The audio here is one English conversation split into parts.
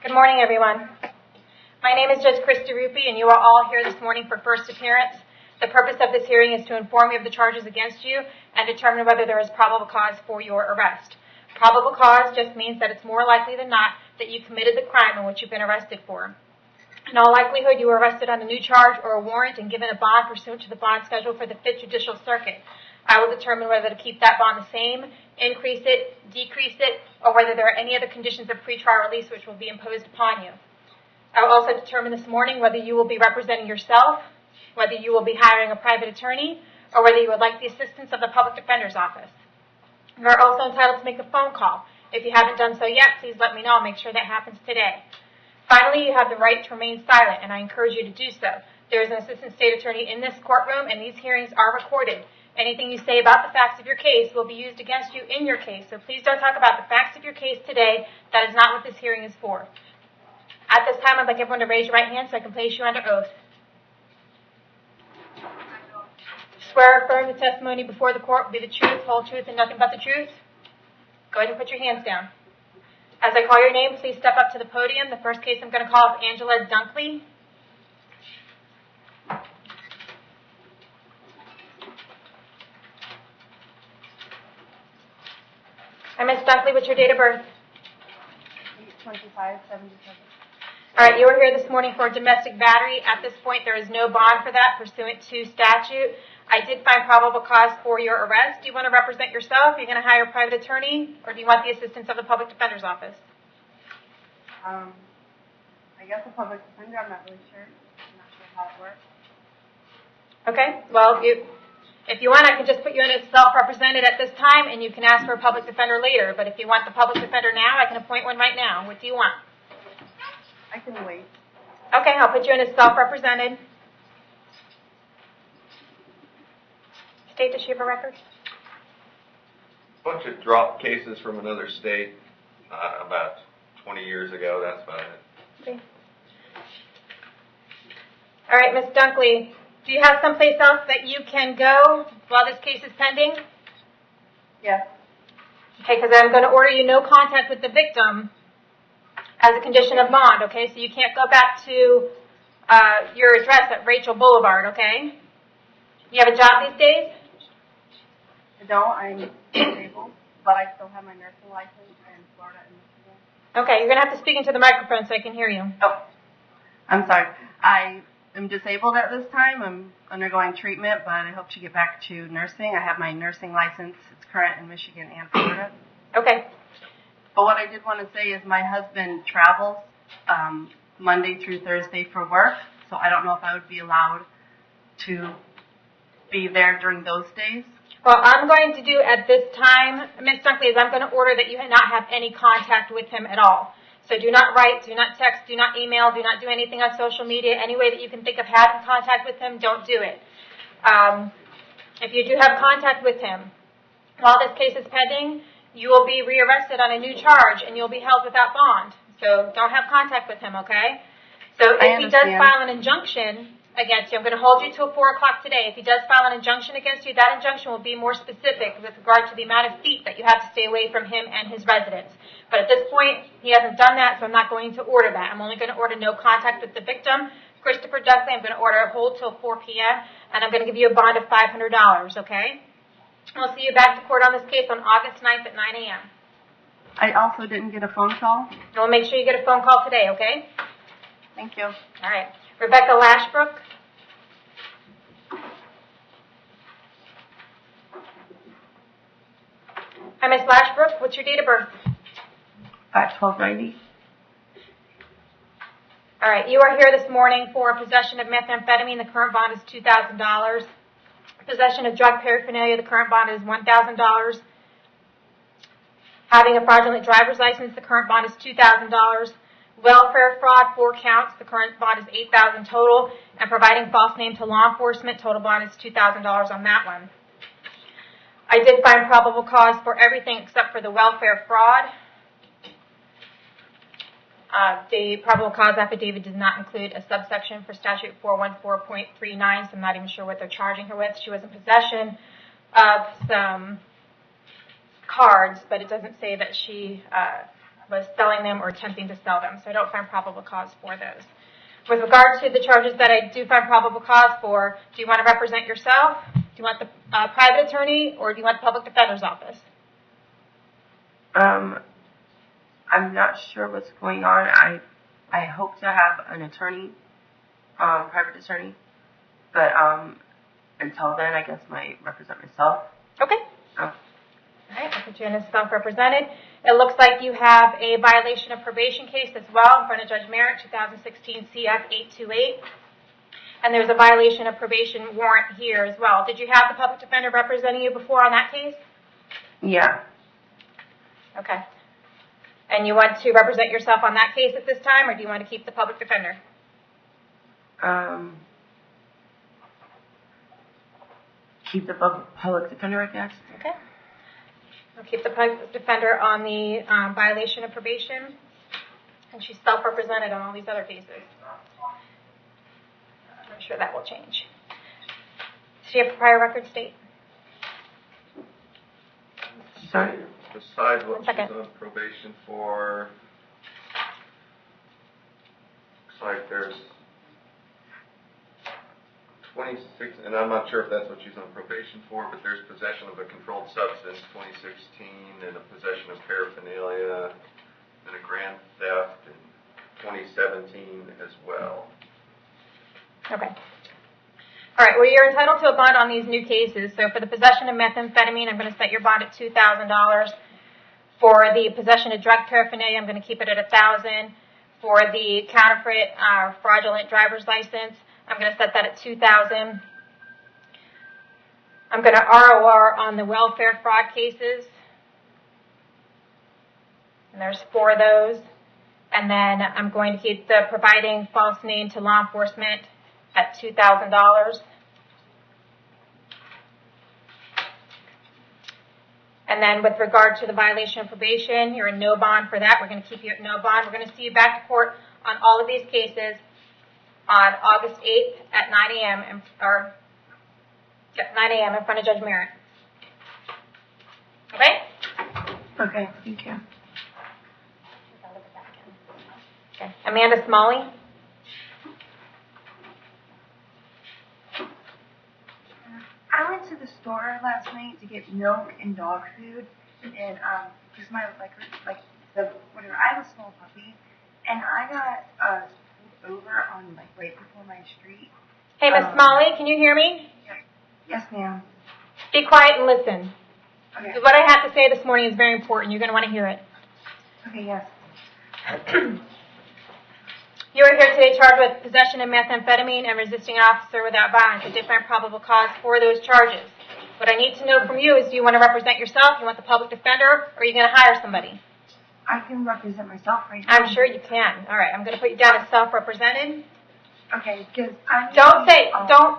Good morning, everyone. My name is Judge Christy Ruppe, and you are all here this morning for first appearance. The purpose of this hearing is to inform you of the charges against you and determine whether there is probable cause for your arrest. Probable cause just means that it's more likely than not that you committed the crime in which you've been arrested for. In all likelihood, you were arrested on a new charge or a warrant and given a bond pursuant to the bond schedule for the 5th Judicial Circuit. I will determine whether to keep that bond the same, increase it, decrease it, or whether there are any other conditions of pretrial release which will be imposed upon you. I will also determine this morning whether you will be representing yourself, whether you will be hiring a private attorney, or whether you would like the assistance of the Public Defender's Office. You are also entitled to make a phone call. If you haven't done so yet, please let me know. I'll make sure that happens today. Finally, you have the right to remain silent, and I encourage you to do so. There is an assistant state attorney in this courtroom, and these hearings are recorded. Anything you say about the facts of your case will be used against you in your case, so please don't talk about the facts of your case today. That is not what this hearing is for. At this time, I'd like everyone to raise your right hand so I can place you under oath. Swear or affirm the testimony before the court will be the truth, whole truth, and nothing but the truth? Go ahead and put your hands down. As I call your name, please step up to the podium. The first case I'm going to call is Angela Dunkley. Ms. Dunkley, what's your date of birth? 2577. All right, you are here this morning for a domestic battery. At this point, there is no bond for that pursuant to statute. I did find probable cause for your arrest. Do you want to represent yourself? Are you going to hire a private attorney? Or do you want the assistance of the Public Defender's Office? I guess the public defender, I'm not really sure. I'm not sure how it works. Okay, well, if you want, I can just put you in as self-represented at this time, and you can ask for a public defender later. But if you want the public defender now, I can appoint one right now. What do you want? I can wait. Okay, I'll put you in as self-represented. State, does she have a record? Bunch of drop cases from another state about 20 years ago. That's about it. Okay. All right, Ms. Dunkley, do you have someplace else that you can go while this case is pending? Yes. Okay, because I'm going to order you no contact with the victim as a condition of bond, okay? So you can't go back to your address at Rachel Boulevard, okay? You have a job these days? I don't. I'm disabled, but I still have my nursing license in Florida and Michigan. Okay, you're going to have to speak into the microphone so I can hear you. Oh, I'm sorry. I am disabled at this time. I'm undergoing treatment, but I hope to get back to nursing. I have my nursing license. It's current in Michigan and Florida. Okay. But what I did want to say is my husband travels Monday through Thursday for work, so I don't know if I would be allowed to be there during those days. Well, I'm going to do at this time, Ms. Dunkley, is I'm going to order that you not have any contact with him at all. So do not write, do not text, do not email, do not do anything on social media. Any way that you can think of having contact with him, don't do it. If you do have contact with him, while this case is pending, you will be rearrested on a new charge and you'll be held without bond. So don't have contact with him, okay? So if he does file an injunction against you, I'm going to hold you till 4 o'clock today. If he does file an injunction against you, that injunction will be more specific with regard to the amount of feet that you have to stay away from him and his residence. But at this point, he hasn't done that, so I'm not going to order that. I'm only going to order no contact with the victim. Christopher Dunkley, I'm going to order a hold till 4 p.m., and I'm going to give you a bond of $500, okay? I'll see you back to court on this case on August 9th at 9 a.m. I also didn't get a phone call. We'll make sure you get a phone call today, okay? Thank you. All right. Rebecca Lashbrook. Hi, Ms. Lashbrook. What's your date of birth? 5/12/90. All right. You are here this morning for possession of methamphetamine. The current bond is $2,000. Possession of drug paraphernalia. The current bond is $1,000. Having a fraudulent driver's license. The current bond is $2,000. Welfare fraud, 4 counts. The current bond is $8,000 total. And providing false name to law enforcement. Total bond is $2,000 on that one. I did find probable cause for everything except for the welfare fraud. The probable cause affidavit does not include a subsection for statute 414.39, so I'm not even sure what they're charging her with. She was in possession of some cards, but it doesn't say that she was selling them or attempting to sell them. So I don't find probable cause for those. With regard to the charges that I do find probable cause for, do you want to represent yourself? Do you want the private attorney, or do you want the public defender's office? I'm not sure what's going on. I hope to have an attorney, private attorney, but until then, I guess I might represent myself. Okay. Oh. All right, I'll put you in as self-represented. It looks like you have a violation of probation case as well in front of Judge Merritt, 2016 CF 828. And there's a violation of probation warrant here as well. Did you have the public defender representing you before on that case? Yeah. Okay. And you want to represent yourself on that case at this time, or do you want to keep the public defender? Keep the public defender, I guess. Okay. I'll keep the public defender on the violation of probation, and she's self-represented on all these other cases. I'm sure that will change. Do you have a prior record state? Sorry? Besides what she's second. on probation for, looks like there's 26, and I'm not sure if that's what she's on probation for, but there's possession of a controlled substance, 2016, and a possession of paraphernalia, and a grand theft in 2017 as well. Okay. All right, well, you're entitled to a bond on these new cases. So for the possession of methamphetamine, I'm going to set your bond at $2,000. For the possession of drug paraphernalia, I'm going to keep it at $1,000. For the counterfeit fraudulent driver's license, I'm going to set that at $2,000. I'm going to ROR on the welfare fraud cases. And there's 4 of those. And then I'm going to keep the providing false name to law enforcement at $2,000. And then with regard to the violation of probation, you're in no bond for that. We're going to keep you at no bond. We're going to see you back to court on all of these cases on August 8th at 9 a.m. 9 a.m. in front of Judge Merritt. Okay? Okay, thank you. Okay. Amanda Smalley. I went to the store last night to get milk and dog food, and because my the whatever, I have a small puppy, and I got pulled over on right before my street. Hey, Miss Smalley, can you hear me? Yes, ma'am. Be quiet and listen. Okay. What I have to say this morning is very important. You're going to want to hear it. Okay. Yes. You are here today charged with possession of methamphetamine and resisting an officer without violence. I did find probable cause for those charges. What I need to know from you is, do you want to represent yourself? Do you want the public defender? Or are you going to hire somebody? I can represent myself right now. I'm sure you can. All right, I'm going to put you down as self-represented. Okay, because I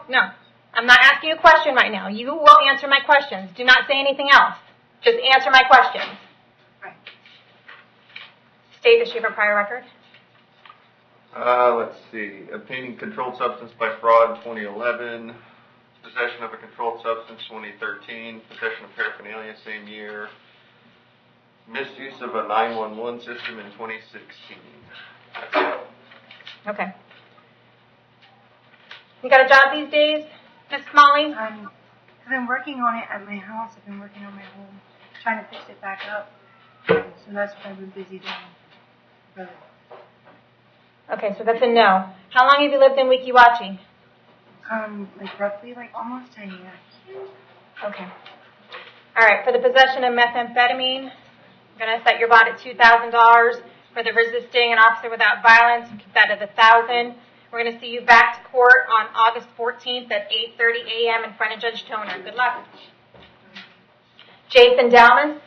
No. I'm not asking you a question right now. You will answer my questions. Do not say anything else. Just answer my questions. Right. State, does she have a prior record? Let's see. Obtaining controlled substance by fraud in 2011. Possession of a controlled substance 2013. Possession of paraphernalia same year. Misuse of a 911 system in 2016. That's it. Okay. You got a job these days, Miss Smalley? I've been working on it at my house. I've been working on my home, trying to fix it back up. So that's what I've been busy doing. Really. Okay, so that's a no. How long have you lived in Wekiwachi? Roughly almost 10 years. Okay. All right, for the possession of methamphetamine, I'm going to set your bond at $2,000. For the resisting an officer without violence, keep that at $1,000. We're going to see you back to court on August 14th at 8:30 a.m. in front of Judge Toner. Good luck. Jason Dalmas.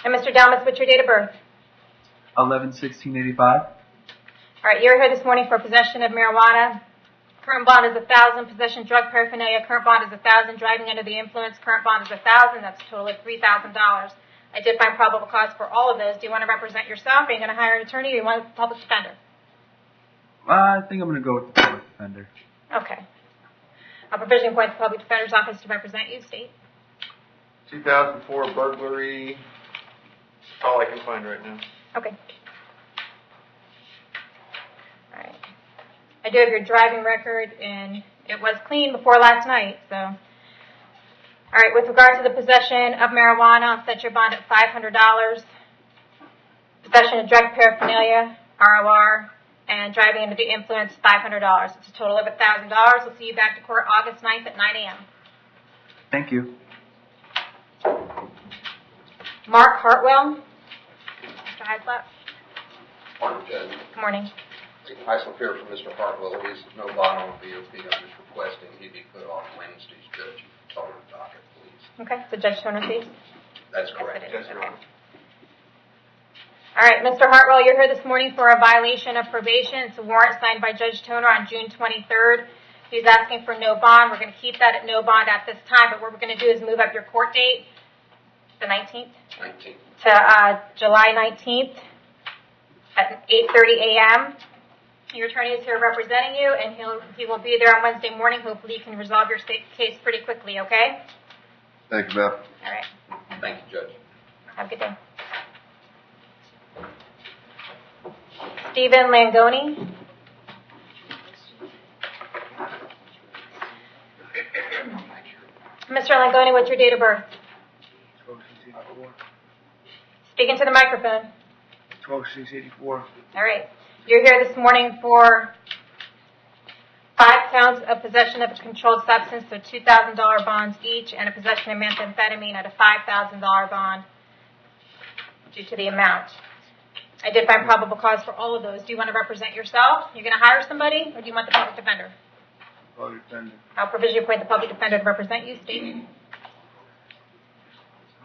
And Mr. Dalmas, what's your date of birth? 11/16/85. All right, you're here this morning for possession of marijuana. Current bond is $1,000. Possession of drug paraphernalia. Current bond is $1,000. Driving under the influence. Current bond is $1,000. That's a total of $3,000. I did find probable cause for all of those. Do you want to represent yourself? Are you going to hire an attorney, or do you want a public defender? I think I'm going to go with the public defender. Okay. I'll provisionally appoint the Public Defender's Office to represent you, state. 2004 burglary. That's all I can find right now. Okay. All right. I do have your driving record, and it was clean before last night, so. All right, with regard to the possession of marijuana, I'll set your bond at $500. Possession of drug paraphernalia, ROR, and driving under the influence, $500. It's a total of $1,000. We'll see you back to court August 9th at 9 a.m. Thank you. Mark Hartwell. Mr. Hyslop. Morning, Judge. Good morning. Hyslop here from Mr. Hartwell. He's no bond on BOP. I'm just requesting he be put off Wednesday's judge. Total docket, please. Okay, so Judge Toner, please. That's correct. Yes, it is. Yes, Your Okay. Honor. All right, Mr. Hartwell, you're here this morning for a violation of probation. It's a warrant signed by Judge Toner on June 23rd. He's asking for no bond. We're going to keep that at no bond at this time, but what we're going to do is move up your court date, the 19th, 19. to July 19th at 8:30 a.m. Your attorney is here representing you, and he will be there on Wednesday morning. Hopefully you can resolve your case pretty quickly, okay? Thank you, Beth. All right. Thank you, Judge. Have a good day. Stephen Langoni. Mr. Langoni, what's your date of birth? 12/6/84. Speak into the microphone. 12/6/84. All right. You're here this morning for 5 counts of possession of a controlled substance, so $2,000 bonds each, and a possession of methamphetamine at a $5,000 bond due to the amount. I did find probable cause for all of those. Do you want to represent yourself? You're going to hire somebody, or do you want the public defender? Public defender. I'll provisionally appoint the public defender to represent you, state.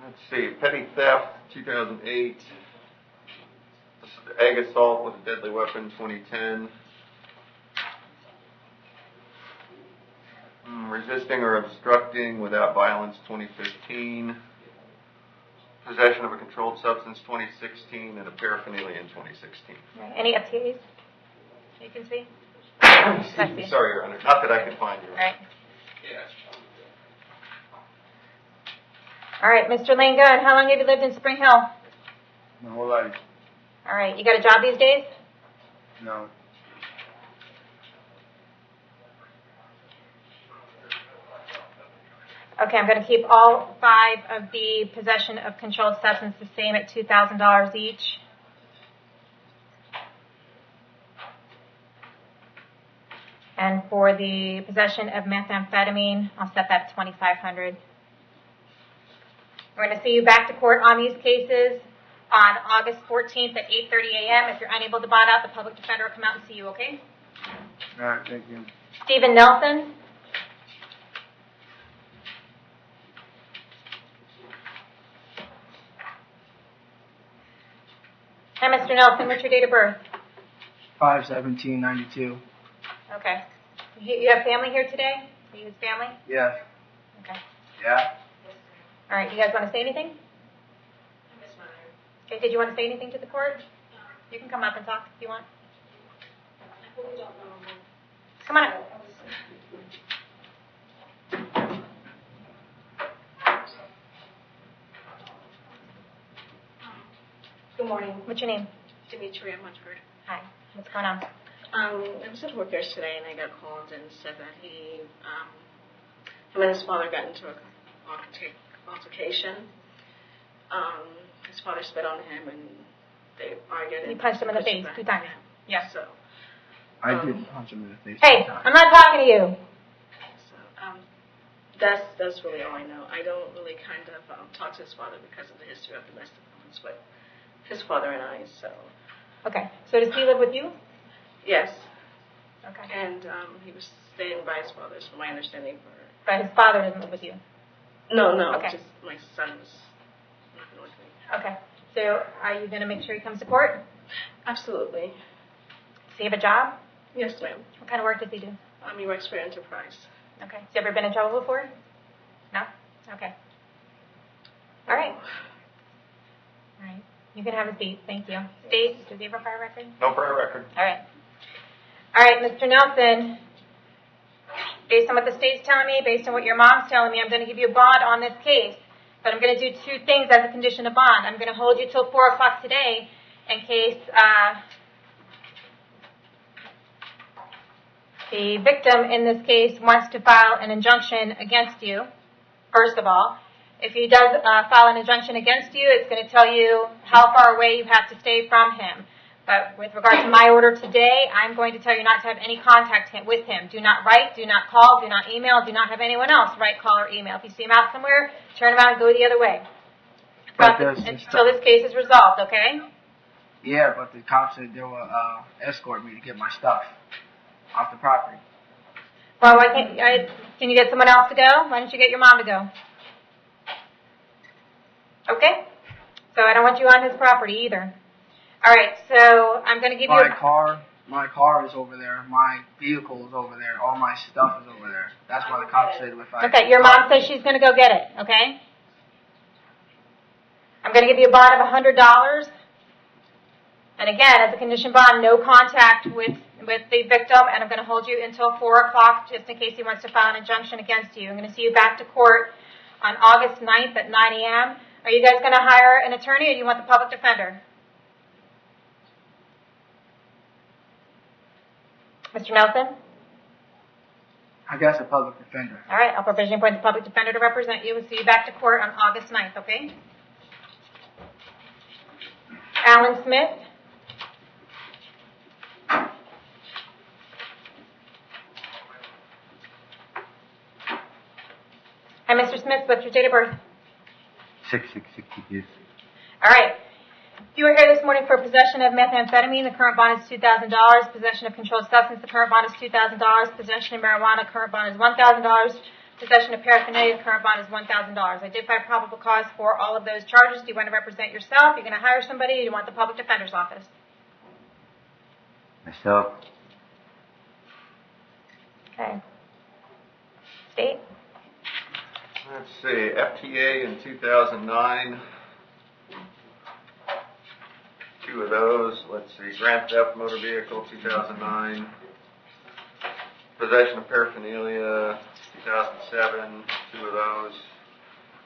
Let's see. Petty theft, 2008. Ag assault with a deadly weapon, 2010. Resisting or obstructing without violence, 2015. Possession of a controlled substance, 2016, and a paraphernalia in 2016. Right. Any FTAs you can see? Sorry, Your Honor. Not that I can find you. All right. Yes. All right, Mr. Langone, how long have you lived in Spring Hill? My whole life. All right. You got a job these days? No. Okay, I'm going to keep all 5 of the possession of controlled substance the same at $2,000 each. And for the possession of methamphetamine, I'll set that at $2,500. We're going to see you back to court on these cases on August 14th at 8:30 a.m. If you're unable to bond out, the public defender will come out and see you, okay? All right, thank you. Stephen Nelson. Hi, Mr. Nelson. What's your date of birth? 5/17/92. Okay. You have family here today? Are you his family? Yes. Okay. Yeah. All right. You guys want to say anything? Okay. Did you want to say anything to the court? You can come up and talk if you want. Come on up. Good morning. What's your name? Demetria Munford. Hi. What's going on? I was at work yesterday and I got called and said that him and his father got into an altercation. His father spit on him and they argued. You punched him in the face 2 times. Yeah. So, I did punch him in the face. Hey, 2 times. I'm not talking to you. that's really all I know. I don't really kind of talk to his father because of the history of domestic violence, but his father and I, so. Okay. So does he live with you? Yes. Okay. And he was staying by his father's, from my understanding. But his father doesn't live with you. No, Okay. just my son was living with me. Okay. So are you going to make sure he comes to court? Absolutely. Does he have a job? Yes, ma'am. What kind of work does he do? He works for Enterprise. Okay. Has he ever been in trouble before? No? Okay. All right. All right. You can have a seat. Thank you. State, does he have a prior record? No prior record. All right. All right, Mr. Nelson. Based on what the state's telling me, based on what your mom's telling me, I'm going to give you a bond on this case. But I'm going to do two things as a condition of bond. I'm going to hold you till 4 o'clock today in case the victim in this case wants to file an injunction against you, first of all. If he does file an injunction against you, it's going to tell you how far away you have to stay from him. But with regard to my order today, I'm going to tell you not to have any contact with him. Do not write, do not call, do not email, do not have anyone else write, call, or email. If you see him out somewhere, turn him out and go the other way. Until this case is resolved, okay? Yeah, but the cops said they will escort me to get my stuff off the property. Well, can you get someone else to go? Why don't you get your mom to go? Okay? So I don't want you on his property either. All right, so I'm going to give you my car is over there. My vehicle is over there. All my stuff is over there. That's why the cops said if I... Okay, your mom says she's going to go get it, okay? I'm going to give you a bond of $100. And again, as a condition bond, no contact with the victim, and I'm going to hold you until 4 o'clock just in case he wants to file an injunction against you. I'm going to see you back to court on August 9th at 9 a.m. Are you guys going to hire an attorney, or do you want the public defender? Mr. Nelson? I guess a public defender. All right, I'll provisionally appoint the public defender to represent you. We'll see you back to court on August 9th, okay? Alan Smith? Hi, Mr. Smith. What's your date of birth? 6/6/62. All right. You are here this morning for possession of methamphetamine. The current bond is $2,000. Possession of controlled substance. The current bond is $2,000. Possession of marijuana. Current bond is $1,000. Possession of paraphernalia. The current bond is $1,000. I did find probable cause for all of those charges. Do you want to represent yourself? You're going to hire somebody? Or do you want the public defender's office? Myself. Okay. State? Let's see, FTA in 2009. 2 of those. Let's see, grand theft motor vehicle, 2009. Possession of paraphernalia, 2007. 2 of those.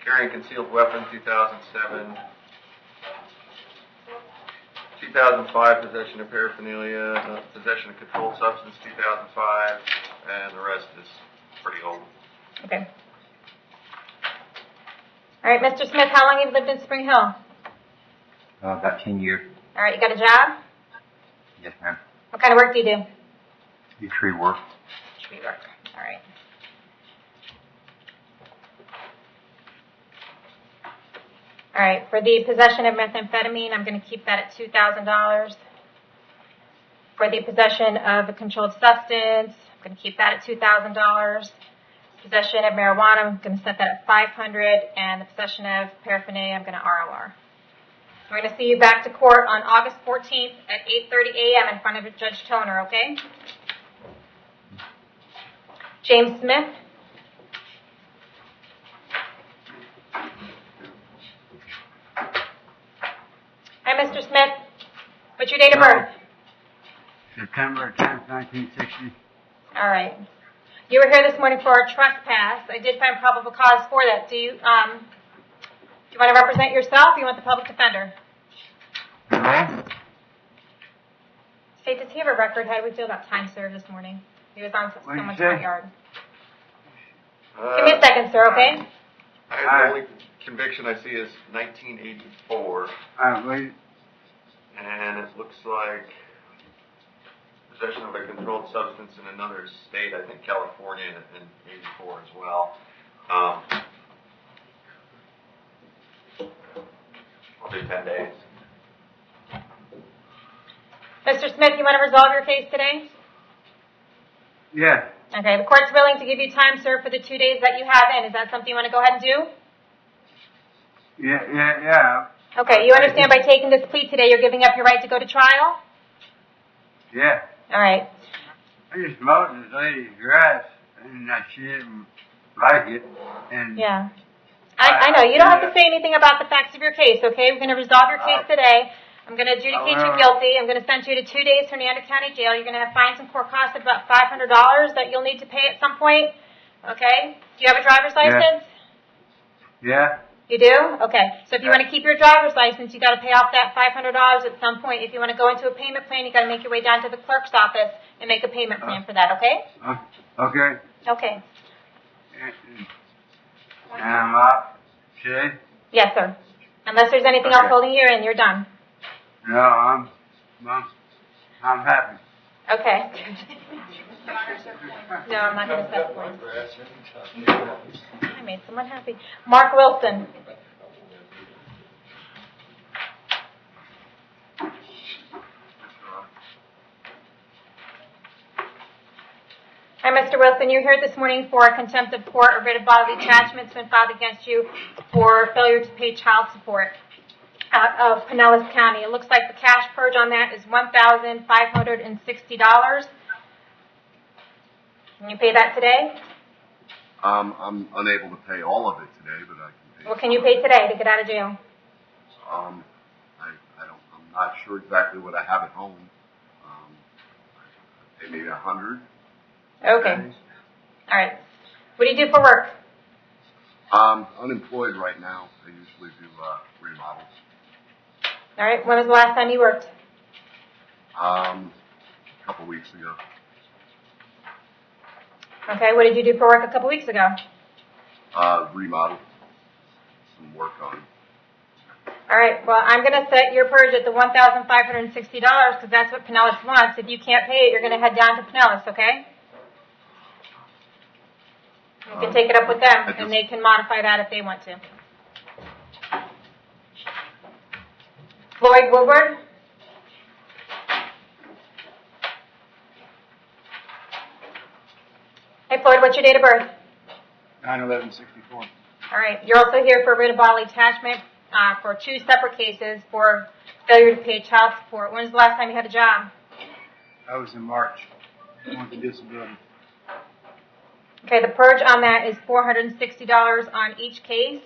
Carrying concealed weapon, 2007. 2005, possession of paraphernalia. Possession of controlled substance, 2005. And the rest is pretty old. Okay. All right, Mr. Smith, how long have you lived in Spring Hill? About 10 years. All right, you got a job? Yes, ma'am. What kind of work do you do? Do tree work. Tree work. All right. All right, for the possession of methamphetamine, I'm going to keep that at $2,000. For the possession of a controlled substance, I'm going to keep that at $2,000. Possession of marijuana, I'm going to set that at $500, and the possession of paraphernalia, I'm going to ROR. We're going to see you back to court on August 14th at 8:30 a.m. in front of Judge Toner, okay? James Smith? Hi, Mr. Smith. What's your date of birth? September 10th, 1960. All right. You were here this morning for a trespass. I did find probable cause for that. Do you want to represent yourself, or do you want the public defender? Hello? State, does he have a record? How do we feel about time served this morning? He was on someone's say? front yard. Give me a second, sir, okay? The only conviction I see is 1984. Wait. And it looks like possession of a controlled substance in another state, I think California in 84 as well. I'll do 10 days. Mr. Smith, you want to resolve your case today? Yeah. Okay, the court's willing to give you time, sir, for the 2 days that you have in. Is that something you want to go ahead and do? Yeah. Okay, you understand by taking this plea today, you're giving up your right to go to trial? Yeah. All right. I just mowed this lady's grass, and she didn't like it. And yeah. I know. You don't have to say anything about the facts of your case, okay? We're going to resolve your case today. I'm going to adjudicate you guilty. I'm going to send you to 2 days Hernando County Jail. You're going to have fines and court costs of about $500 that you'll need to pay at some point. Okay? Do you have a driver's license? Yeah. You do? Okay. So if you want to keep your driver's license, you got to pay off that $500 at some point. If you want to go into a payment plan, you got to make your way down to the clerk's office and make a payment plan for that. Okay? Okay. Okay. And I'm out today? Yes, sir. Unless there's anything else holding you in, you're done. No, I'm happy. Okay. No, I'm not going to set points. I made someone happy. Mark Wilson. Hi, Mr. Wilson. You're here this morning for a contempt of court or writ of bodily attachment has been filed against you for failure to pay child support out of Pinellas County. It looks like the cash purge on that is $1,560. Can you pay that today? I'm unable to pay all of it today, but I can pay. What can you pay today to get out of jail? I'm not sure exactly what I have at home. Maybe 100. Okay. All right. What do you do for work? Unemployed right now. I usually do remodels. All right. When was the last time you worked? A couple weeks ago. Okay. What did you do for work a couple weeks ago? Remodel. Some work on. All right. Well, I'm going to set your purge at the $1,560 because that's what Pinellas wants. If you can't pay it, you're going to head down to Pinellas, okay? You can take it up with them, and they can modify that if they want to. Floyd Woodward. Hey, Floyd, what's your date of birth? 9/11/64. All right. You're also here for writ of bodily attachment for 2 separate cases for failure to pay child support. When was the last time you had a job? That was in March. I went to disability. Okay, the purge on that is $460 on each case.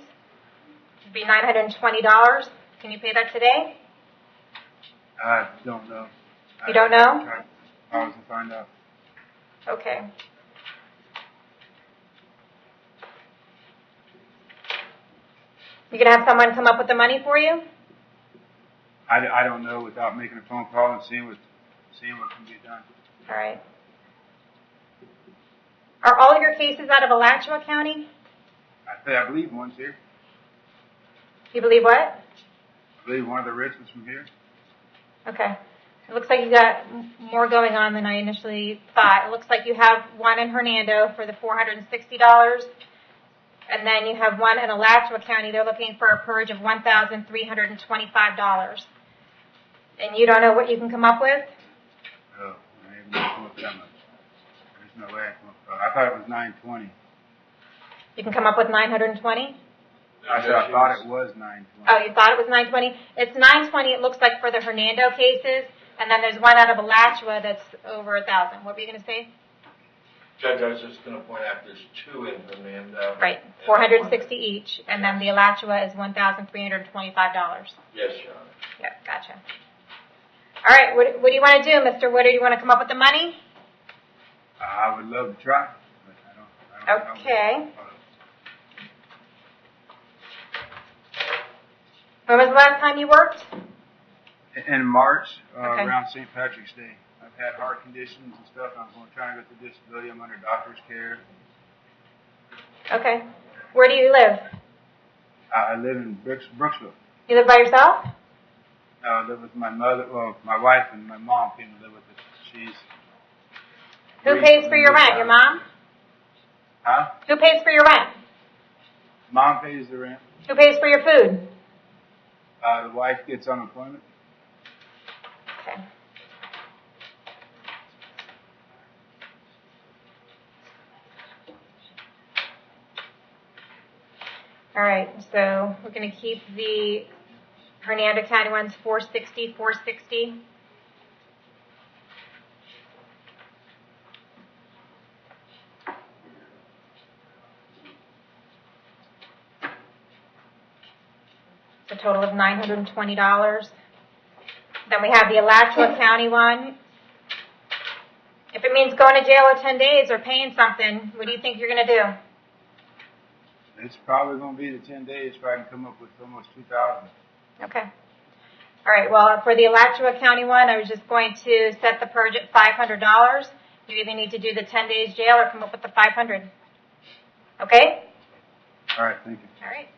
It'd be $920. Can you pay that today? I don't know. You don't know? I was to find out. Okay. You gonna have someone come up with the money for you? I don't know without making a phone call and seeing what can be done. All right. Are all of your cases out of Alachua County? I believe one's here. You believe what? I believe one of the writs was from here. Okay. It looks like you got more going on than I initially thought. It looks like you have one in Hernando for the $460, and then you have one in Alachua County. They're looking for a purge of $1,325. And you don't know what you can come up with? Oh, I haven't come up with that much. There's no way I come up with that. I thought it was 920. You can come up with 920? I thought it was 920. Oh, you thought it was 920? It's 920, it looks like, for the Hernando cases, and then there's one out of Alachua that's over 1,000. What were you going to say? Judge, I was just going to point out there's 2 in Hernando. Right, 460 each, and then the Alachua is $1,325. Yes, Your Honor. Yep, gotcha. All right, what do you want to do, Mr. Woodard? Do you want to come up with the money? I would love to try, but I don't know. Okay. When was the last time you worked? In March, Okay. around St. Patrick's Day. I've had heart conditions and stuff. I'm going to try and go to disability. I'm under doctor's care. Okay. Where do you live? I live in Brooksville. You live by yourself? I live with my mother, well, my wife and my mom came to live with us. Who pays for your rent? Your mom? Huh? Who pays for your rent? Mom pays the rent. Who pays for your food? The wife gets unemployment. Okay. All right, so we're going to keep the Hernando County ones 460, 460. It's a total of $920. Then we have the Alachua County one. If it means going to jail or 10 days or paying something, what do you think you're going to do? It's probably going to be the 10 days if I can come up with almost 2,000. Okay. All right, well, for the Alachua County one, I was just going to set the purge at $500. You either need to do the 10 days jail or come up with the 500. Okay? All right, thank you. All right.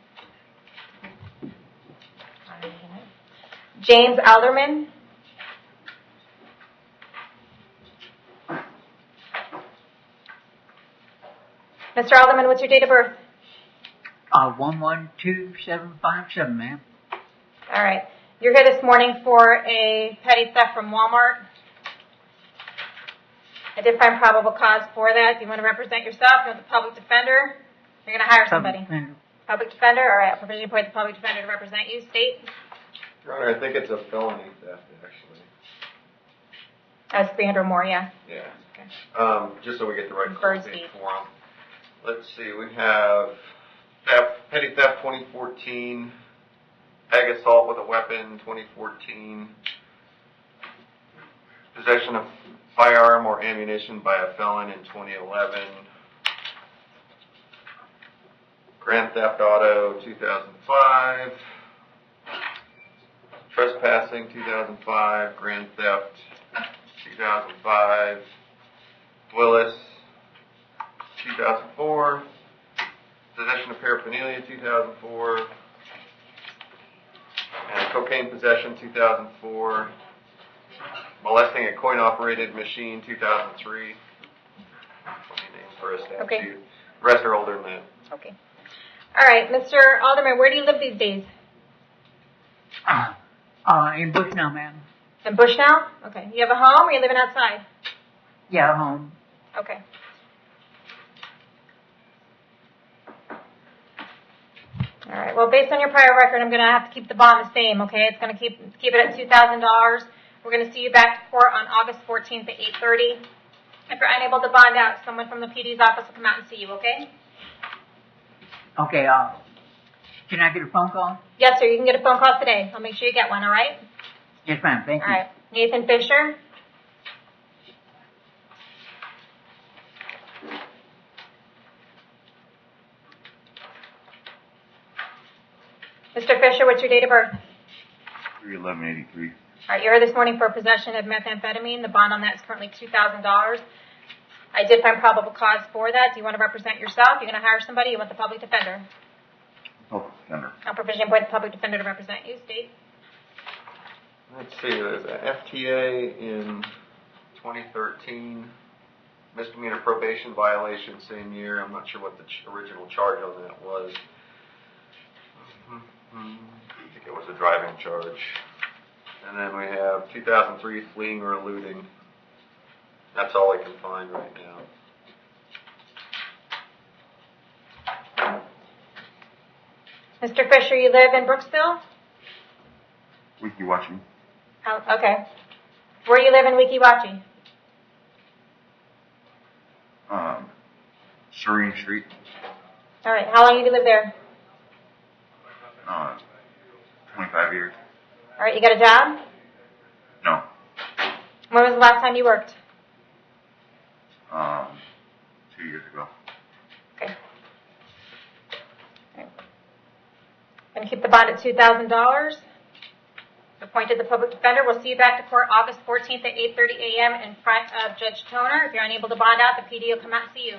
James Alderman. Mr. Alderman, what's your date of birth? 112757, ma'am. All right. You're here this morning for a petty theft from Walmart. I did find probable cause for that. Do you want to represent yourself? You want the public defender? You're going to hire somebody. Public defender? All right. I'll provisionally appoint the public defender to represent you. State? Your Honor, I think it's a felony theft, actually. That's 300 more, yeah. Yeah. Okay. Just so we get the right Birds state deed. form. Let's see, we have petty theft 2014, ag assault with a weapon 2014, possession of firearm or ammunition by a felon in 2011, grand theft auto 2005, trespassing 2005, grand theft 2005, Willis 2004, possession of paraphernalia 2004, and cocaine possession 2004, molesting a coin-operated machine 2003. 20 names for a statute. Okay. The rest are older than that. Okay. All right, Mr. Alderman, where do you live these days? In Bushnell, ma'am. In Bushnell? Okay. You have a home or you living outside? Yeah, home. Okay. All right. Well, based on your prior record, I'm going to have to keep the bond the same, okay? It's going to keep it at $2,000. We're going to see you back to court on August 14th at 8:30. If you're unable to bond out, someone from the PD's office will come out and see you, okay? Okay, can I get a phone call? Yes, sir. You can get a phone call today. I'll make sure you get one, all right? Yes, ma'am. Thank All you. right. Nathan Fisher. Mr. Fisher, what's your date of birth? 3/11/83. All right, you're here this morning for possession of methamphetamine. The bond on that is currently $2,000. I did find probable cause for that. Do you want to represent yourself? You're going to hire somebody? You want the public defender? Public defender. I'll provision appoint the public defender to represent you. State. Let's see, there's a FTA in 2013, misdemeanor probation violation same year. I'm not sure what the original charge on that was. I think it was a driving charge. And then we have 2003 fleeing or eluding. That's all I can find right now. Mr. Fisher, you live in Brooksville? Wiki watching. Oh, okay. Where do you live in Weeki Wachee? Serene Street. All right. How long have you lived there? 25 years. All right. You got a job? No. When was the last time you worked? 2 years ago. Okay. All right. Going to keep the bond at $2,000. Appointed the public defender. We'll see you back to court August 14th at 8:30 a.m. in front of Judge Toner. If you're unable to bond out, the PD will come out and see you.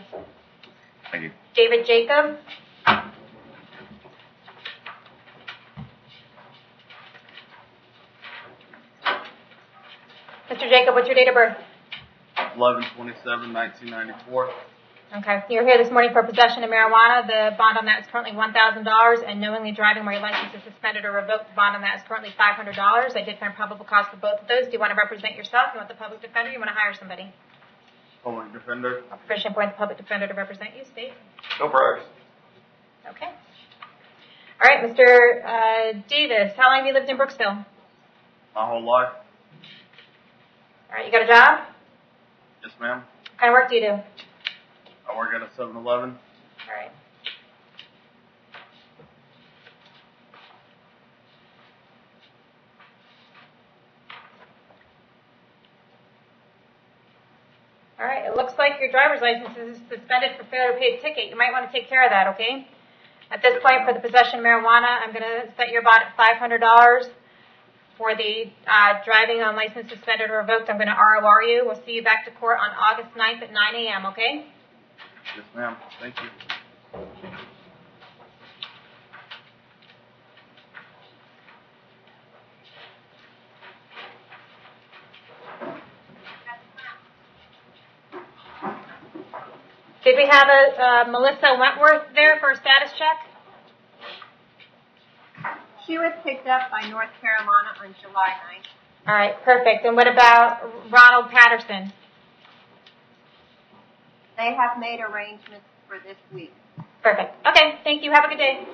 Thank you. David Jacob. Mr. Jacob, what's your date of birth? 11/27/1994. Okay. You're here this morning for possession of marijuana. The bond on that is currently $1,000, and knowingly driving where your license is suspended or revoked, the bond on that is currently $500. I did find probable cause for both of those. Do you want to represent yourself? You want the public defender? You want to hire somebody? Public defender. I'll provision appoint the public defender to represent you. State. No priors. Okay. All right, Mr. Davis, how long have you lived in Brooksville? My whole life. All right, you got a job? Yes, ma'am. What kind of work do you do? I work at a 7-Eleven. All right. your driver's license is suspended for failure to pay a ticket. You might want to take care of that, okay? At this point, for the possession of marijuana, I'm going to set your bond at $500. For the driving on license suspended or revoked, I'm going to ROR you. We'll see you back to court on August 9th at 9 a.m., okay? Yes, ma'am. Thank you. Did we have a Melissa Wentworth there for a status check? She was picked up by North Carolina on July 9th. All right, perfect. And what about Ronald Patterson? They have made arrangements for this week. Perfect. Okay, thank you. Have a good day.